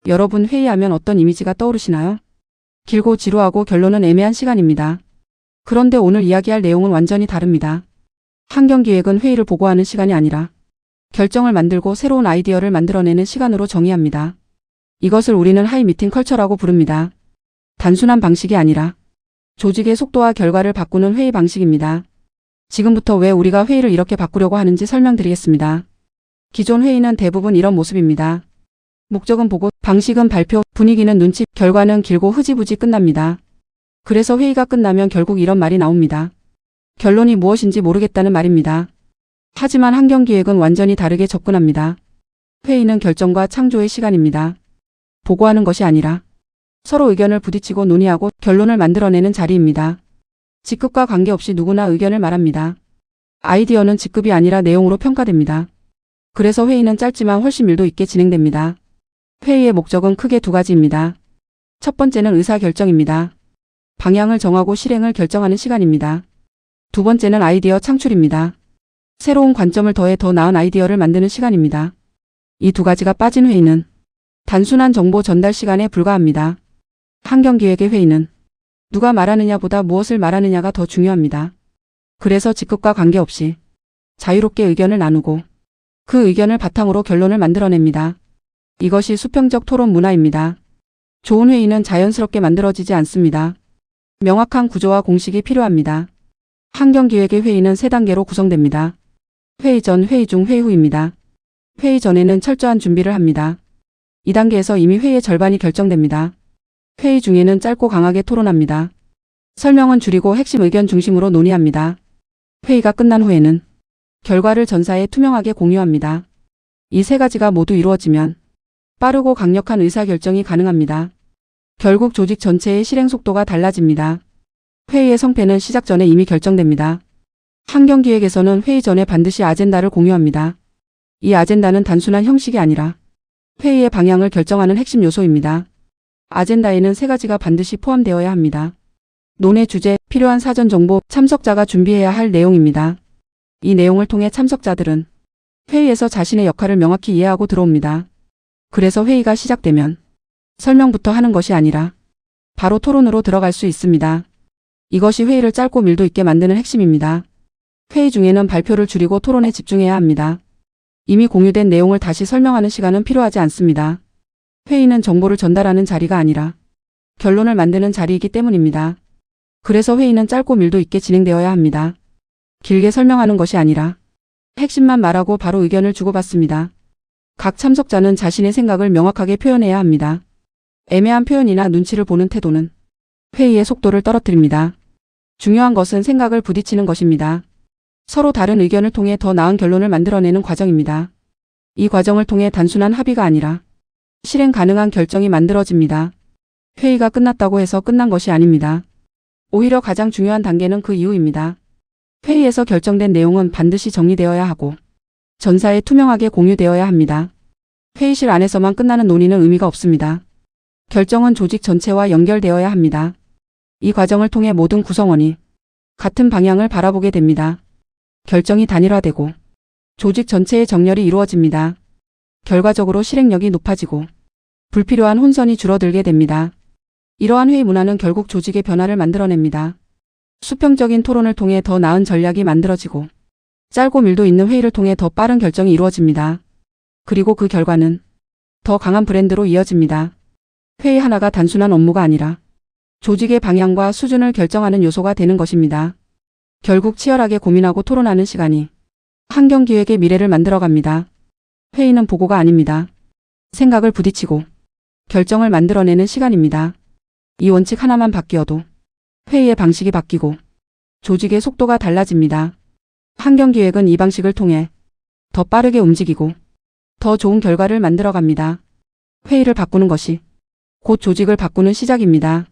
여러분 회의하면 어떤 이미지가 떠오르시나요? 길고 지루하고 결론은 애매한 시간입니다. 그런데 오늘 이야기할 내용은 완전히 다릅니다. 환경기획은 회의를 보고하는 시간이 아니라 결정을 만들고 새로운 아이디어를 만들어내는 시간으로 정의합니다. 이것을 우리는 하이 미팅 컬처라고 부릅니다. 단순한 방식이 아니라 조직의 속도와 결과를 바꾸는 회의 방식입니다. 지금부터 왜 우리가 회의를 이렇게 바꾸려고 하는지 설명드리겠습니다. 기존 회의는 대부분 이런 모습입니다. 목적은 보고, 방식은 발표, 분위기는 눈치, 결과는 길고 흐지부지 끝납니다. 그래서 회의가 끝나면 결국 이런 말이 나옵니다. 결론이 무엇인지 모르겠다는 말입니다. 하지만 환경기획은 완전히 다르게 접근합니다. 회의는 결정과 창조의 시간입니다. 보고하는 것이 아니라 서로 의견을 부딪히고 논의하고 결론을 만들어내는 자리입니다. 직급과 관계없이 누구나 의견을 말합니다. 아이디어는 직급이 아니라 내용으로 평가됩니다. 그래서 회의는 짧지만 훨씬 밀도 있게 진행됩니다. 회의의 목적은 크게 두 가지입니다. 첫 번째는 의사결정입니다. 방향을 정하고 실행을 결정하는 시간입니다. 두 번째는 아이디어 창출입니다. 새로운 관점을 더해 더 나은 아이디어를 만드는 시간입니다. 이 두 가지가 빠진 회의는 단순한 정보 전달 시간에 불과합니다. 환경기획의 회의는 누가 말하느냐보다 무엇을 말하느냐가 더 중요합니다. 그래서 직급과 관계없이 자유롭게 의견을 나누고 그 의견을 바탕으로 결론을 만들어냅니다. 이것이 수평적 토론 문화입니다. 좋은 회의는 자연스럽게 만들어지지 않습니다. 명확한 구조와 공식이 필요합니다. 환경기획의 회의는 세 단계로 구성됩니다. 회의 전, 회의 중, 회의 후입니다. 회의 전에는 철저한 준비를 합니다. 이 단계에서 이미 회의의 절반이 결정됩니다. 회의 중에는 짧고 강하게 토론합니다. 설명은 줄이고 핵심 의견 중심으로 논의합니다. 회의가 끝난 후에는 결과를 전사에 투명하게 공유합니다. 이 세 가지가 모두 이루어지면 빠르고 강력한 의사결정이 가능합니다. 결국 조직 전체의 실행 속도가 달라집니다. 회의의 성패는 시작 전에 이미 결정됩니다. 환경기획에서는 회의 전에 반드시 아젠다를 공유합니다. 이 아젠다는 단순한 형식이 아니라 회의의 방향을 결정하는 핵심 요소입니다. 아젠다에는 세 가지가 반드시 포함되어야 합니다. 논의 주제, 필요한 사전 정보, 참석자가 준비해야 할 내용입니다. 이 내용을 통해 참석자들은 회의에서 자신의 역할을 명확히 이해하고 들어옵니다. 그래서 회의가 시작되면 설명부터 하는 것이 아니라 바로 토론으로 들어갈 수 있습니다. 이것이 회의를 짧고 밀도 있게 만드는 핵심입니다. 회의 중에는 발표를 줄이고 토론에 집중해야 합니다. 이미 공유된 내용을 다시 설명하는 시간은 필요하지 않습니다. 회의는 정보를 전달하는 자리가 아니라 결론을 만드는 자리이기 때문입니다. 그래서 회의는 짧고 밀도 있게 진행되어야 합니다. 길게 설명하는 것이 아니라 핵심만 말하고 바로 의견을 주고받습니다. 각 참석자는 자신의 생각을 명확하게 표현해야 합니다. 애매한 표현이나 눈치를 보는 태도는 회의의 속도를 떨어뜨립니다. 중요한 것은 생각을 부딪히는 것입니다. 서로 다른 의견을 통해 더 나은 결론을 만들어내는 과정입니다. 이 과정을 통해 단순한 합의가 아니라 실행 가능한 결정이 만들어집니다. 회의가 끝났다고 해서 끝난 것이 아닙니다. 오히려 가장 중요한 단계는 그 이후입니다. 회의에서 결정된 내용은 반드시 정리되어야 하고 전사에 투명하게 공유되어야 합니다. 회의실 안에서만 끝나는 논의는 의미가 없습니다. 결정은 조직 전체와 연결되어야 합니다. 이 과정을 통해 모든 구성원이 같은 방향을 바라보게 됩니다. 결정이 단일화되고 조직 전체의 정렬이 이루어집니다. 결과적으로 실행력이 높아지고 불필요한 혼선이 줄어들게 됩니다. 이러한 회의 문화는 결국 조직의 변화를 만들어냅니다. 수평적인 토론을 통해 더 나은 전략이 만들어지고 짧고 밀도 있는 회의를 통해 더 빠른 결정이 이루어집니다. 그리고 그 결과는 더 강한 브랜드로 이어집니다. 회의 하나가 단순한 업무가 아니라 조직의 방향과 수준을 결정하는 요소가 되는 것입니다. 결국 치열하게 고민하고 토론하는 시간이 환경기획의 미래를 만들어갑니다. 회의는 보고가 아닙니다. 생각을 부딪히고 결정을 만들어내는 시간입니다. 이 원칙 하나만 바뀌어도 회의의 방식이 바뀌고 조직의 속도가 달라집니다. 환경기획은 이 방식을 통해 더 빠르게 움직이고 더 좋은 결과를 만들어갑니다. 회의를 바꾸는 것이 곧 조직을 바꾸는 시작입니다.